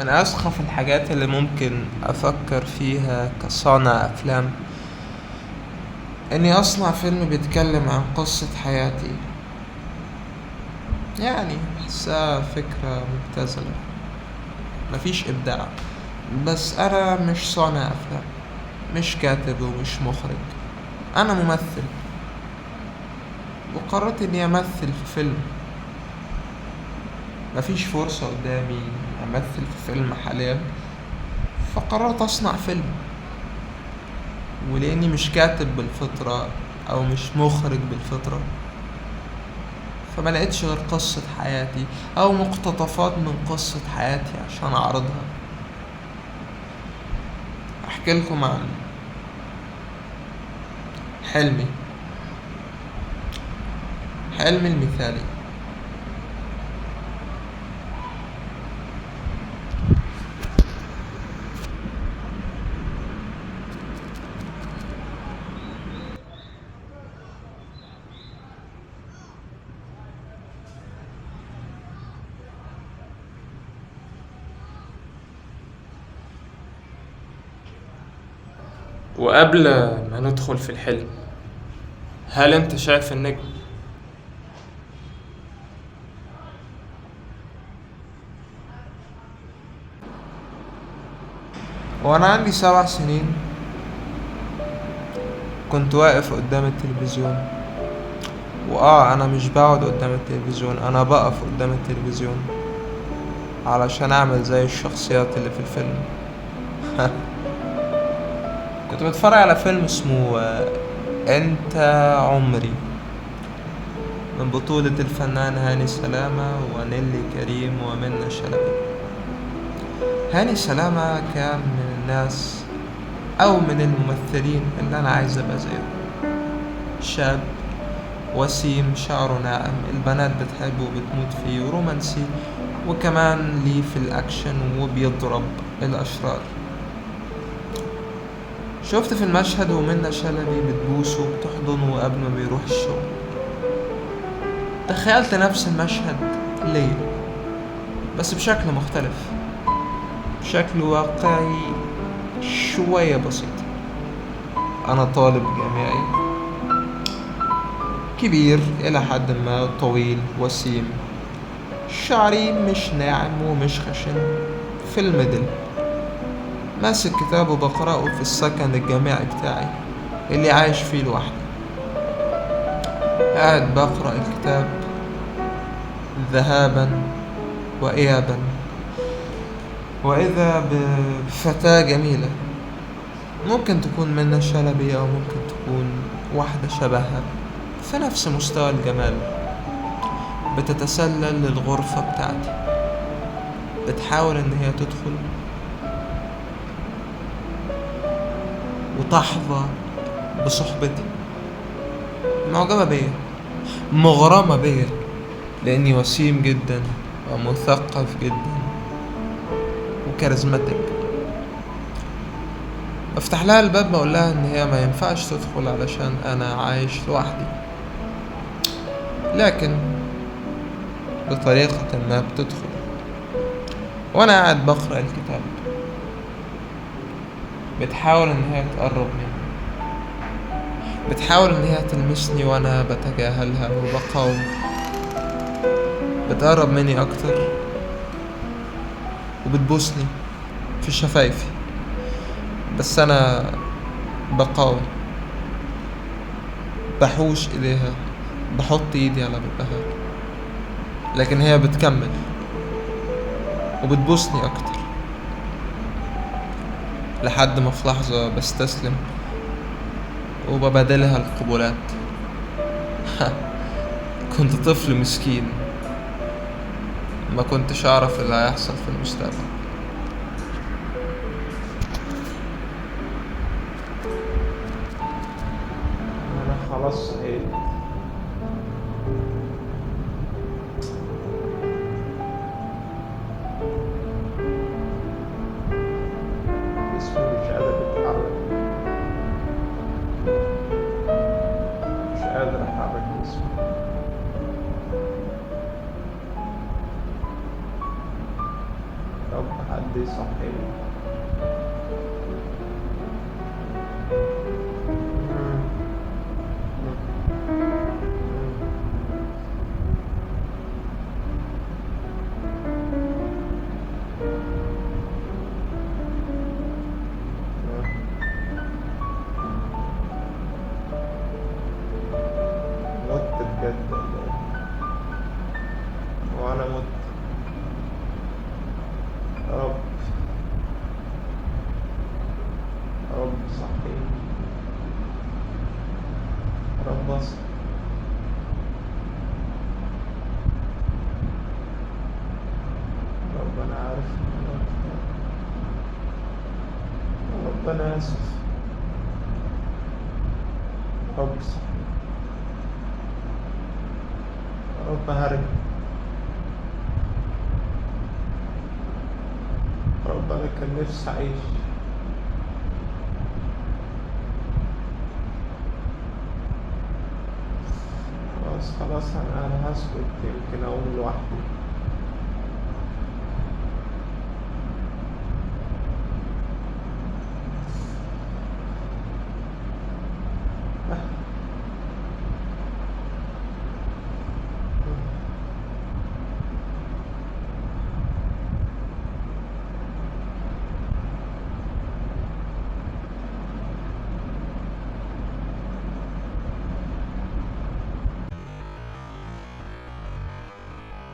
من أسخف الحاجات اللي ممكن أفكر فيها كصانع أفلام إني أصنع فيلم بيتكلم عن قصة حياتي. يعني بحسها فكرة مبتذلة، مفيش إبداع. بس أنا مش صانع أفلام، مش كاتب ومش مخرج. أنا ممثل، وقررت إني أمثل في فيلم. مفيش فرصة قدامي أمثل في فيلم حاليا، فقررت أصنع فيلم. ولأني مش كاتب بالفطرة أو مش مخرج بالفطرة، فما لقيتش غير قصة حياتي أو مقتطفات من قصة حياتي عشان أعرضها. أحكي لكم عن حلمي حلمي المثالي. وقبل ما ندخل في الحلم، هل انت شايف النجم؟ وانا عندي 7 سنين كنت واقف قدام التلفزيون. انا مش بقعد قدام التلفزيون، انا بقف قدام التلفزيون علشان اعمل زي الشخصيات اللي في الفيلم. كنت بتفرج على فيلم اسمه انت عمري، من بطولة الفنان هاني سلامة ونيلي كريم ومنة شلبي. هاني سلامة كان من الناس أو من الممثلين اللي أنا عايز أبقى زيه. شاب وسيم، شعره ناعم، البنات بتحبه وبتموت فيه، ورومانسي، وكمان ليه في الأكشن وبيضرب الأشرار. شفت في المشهد ومنة شلبي بتبوسه وبتحضنه قبل ما بيروح الشغل. تخيلت نفس المشهد ليا، بس بشكل مختلف، بشكل واقعي شوية بسيط. أنا طالب جامعي كبير إلى حد ما، طويل وسيم، شعري مش ناعم ومش خشن، في الميدل، ماسك كتاب وبقرأه في السكن الجامعي بتاعي اللي عايش فيه لوحدي. قاعد بقرأ الكتاب ذهابا وإيابا، وإذا بفتاة جميلة، ممكن تكون منة شلبي أو ممكن تكون واحدة شبهها في نفس مستوى الجمال، بتتسلل للغرفة بتاعتي، بتحاول إن هي تدخل وتحظى بصحبتي. معجبة بيا، مغرمة بيا، لأني وسيم جدا ومثقف جدا وكاريزماتيك. بفتح لها الباب، بقول لها ان هي ما ينفعش تدخل علشان انا عايش لوحدي، لكن بطريقة ما بتدخل. وانا قاعد بقرأ الكتاب، بتحاول ان هي تقرب مني، بتحاول ان هي تلمسني وانا بتجاهلها وبقاوم. بتقرب مني اكتر وبتبوسني في شفايفي، بس انا بقاوم، بحوش ايديها، بحط ايدي على بقها، لكن هي بتكمل وبتبوسني اكتر، لحد ما في لحظة بستسلم وببادلها القبلات. كنت طفل مسكين، ما كنتش اعرف اللي هيحصل في المستقبل. انا خلاص صحيت. جسمي مش قادر يتحرك، مش قادر احرك جسمي. طب حد يصحيني. مت بجد وانا مت. يا رب يا رب صحيني، يا رب اصحى. يا رب انا عارف ان انا غلطان. يا رب انا اسف. يا رب صحيني، يا رب هرب. يا رب انا كان نفسي اعيش. خلاص انا هسكت، يمكن اقوم لوحدي.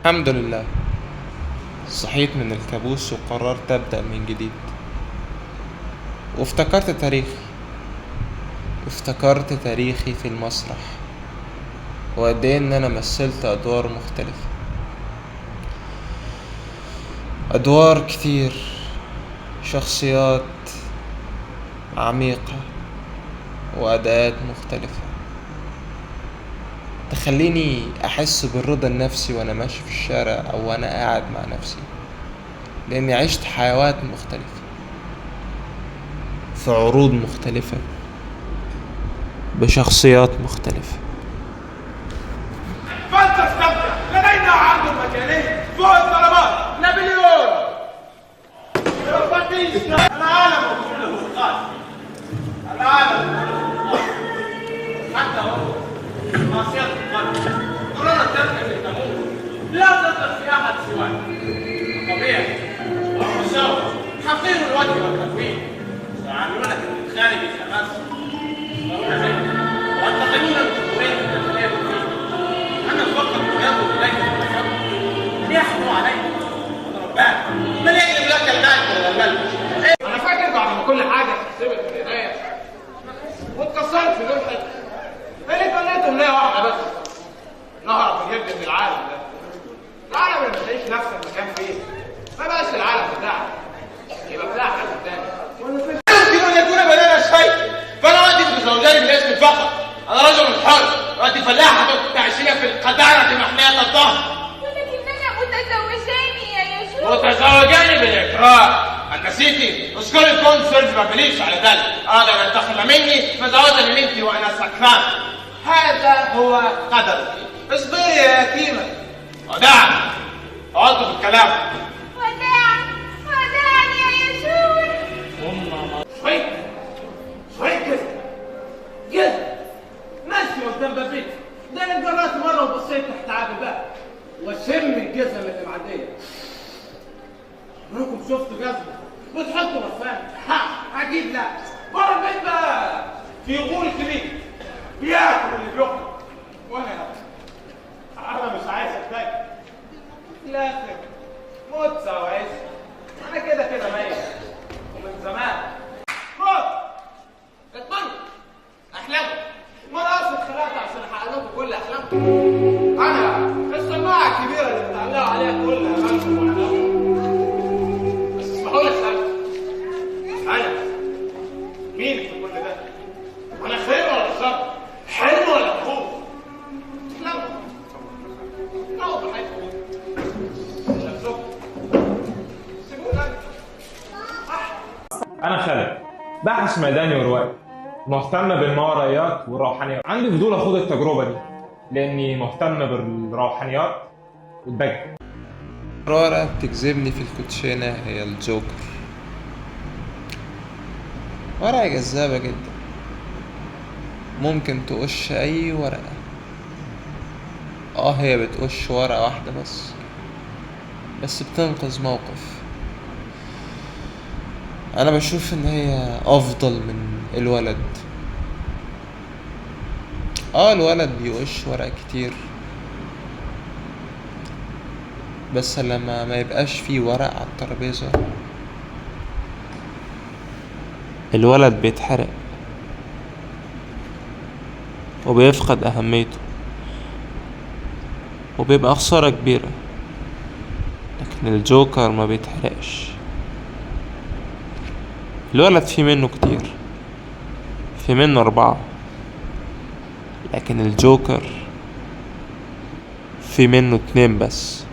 الحمد لله، صحيت من الكابوس وقررت أبدأ من جديد. وافتكرت تاريخي في المسرح، وقد ايه ان انا مثلت ادوار مختلفة، ادوار كتير، شخصيات عميقة واداءات مختلفة تخليني احس بالرضا النفسي وانا ماشي في الشارع او وانا قاعد مع نفسي، لاني عشت حيوات مختلفة في عروض مختلفة بشخصيات مختلفة. فلتستمتع، لدينا عرض مجاني فوق الطلبات. نابليون العالم كله قال، العالم كله حتى هو معصية القلب قررت تركب لتموت، لا تقدر في أحد سواك. طبيعي والمساوي حقير الوجه والتكوين، يعاملونك بالخارج كمس، ويعتقدون الجمهورية الداخلية فيه. أنا فقط ينظر إليك بالتفضل، من يحكم عليك وترباك، من يجلب لك المال ولا الملك. أنا فاكر بعد ما كل حاجة اتحسبت في النهاية واتكسرت في دول حتة، اللي تمنيت أمنية واحدة بس، نهرب ونهد من العالم ده. العالم اللي ما تعيش نفس المكان فيه ما بقاش العالم بتاعك، يبقى بتاع حد تاني. يمكن أن يكون بدانا شيء، فأنا أؤدي بزوجين بالاسم فقط. أنا رجل حر، وأنت فلاحة تعيشين في القذارة محمية الظهر. ولكننا متزوجان يا يشوع. متزوجان بالإكراه. نسيتي؟ اذكري الكونسل ما بليش على ذلك. أراد أن ينتقم مني فزوجني منك وأنا سكران. هذا هو قدرك. اصبري يا يتيمة. وداعا. أوقف الكلام. وداعا يا يشوع. شوي كده ماشي قدام بابيك. ده انا جرأت مره وبصيت تحت عاب الباب وشم الجزم اللي معديه. عمركم شفتوا جزمه بتحطوا رفان؟ اكيد لا. بره البيت بقى في غول كبير بياكل اللي بياكل، وانا مش عايز اتضايق. في الاخر موت سواعيش. انا كده ميت ومن زمان. اطمنوا احلاموا، ما انا اصلا اتخلقت عشان احقق لكم كل احلامكم. انا السماعه الكبيره اللي بتعلقوا عليها كل امالكم واحلامكم. بس اسمحوا لي اسالكم، انا مين في كل ده؟ انا خير ولا شر؟ حلو ولا خوف؟ احلموا بحياتكم نفسكم، سيبونا. أنا خالد، باحث ميداني وروائي، مهتم بالماورائيات والروحانيات. عندي فضول أخوض التجربة دي لأني مهتم بالروحانيات والدجل. ورقة بتجذبني في الكوتشينة هي الجوكر. ورقة جذابة جدا، ممكن تقش أي ورقة. هي بتقش ورقة واحدة بس بتنقذ موقف. أنا بشوف إن هي أفضل من الولد. الولد بيقش ورق كتير، بس لما ما يبقاش فيه ورق على الترابيزة الولد بيتحرق وبيفقد أهميته وبيبقى خسارة كبيرة. لكن الجوكر ما بيتحرقش. الولد فيه منه كتير، في منه 4، لكن الجوكر في منه 2 بس.